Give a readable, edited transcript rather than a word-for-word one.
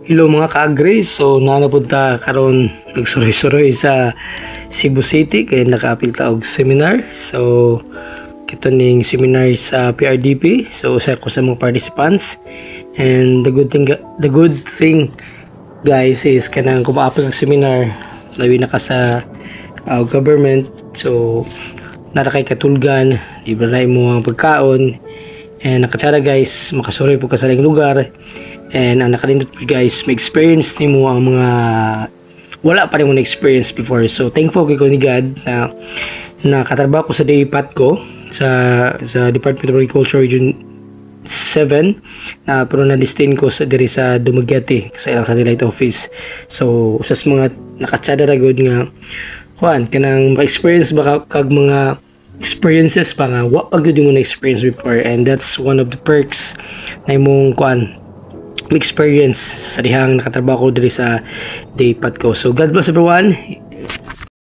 Hello mga ka-agri, so napunta karon nagsuroy-suroy sa Cebu City kay nakaapil ta og seminar. So kito ning seminar sa PRDP, so usa ko sa mga participants. And the good thing guys is kanang kumaapil ang seminar labi na ka sa government, so nara kay katulgan, libre na imo ang pagkaon, and nakatsara guys makasuroy po ka sa laing lugar. And ang nakalindot guys, may experience nimo ang mga wala pa rin mo na experience before. So thankful ko ni God na nakatrabaho ko sa daypat ko sa Department of Agriculture Region 7 na pero na-destin ko sa diri sa Dumaguete sa ilang satellite office. So usas mga nakatsada ra gud nga kuan kanang ma-experience ba kag mga experiences pa nga wa pa gud mo na experience before, and that's one of the perks na imong kuan experience sa dihang nakatrabaho ko diri sa daypat ko. So God bless everyone.